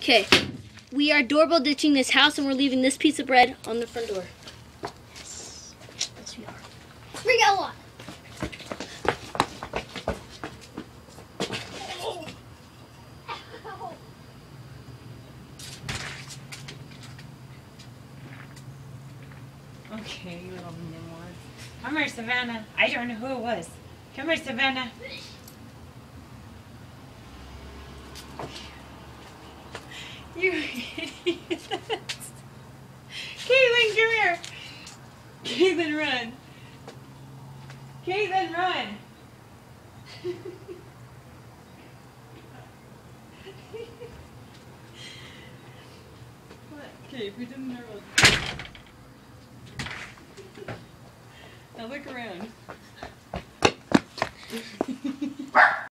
Okay, we are doorbell ditching this house and we're leaving this piece of bread on the front door. Yes, yes we are. We got one. Okay, you little nimwad. Come here, Savannah. I don't know who it was. Come here, Savannah. You idiots. Caitlin, come here. Caitlin, run. Caitlin, run. What? Okay, pretend nervous. Now look around.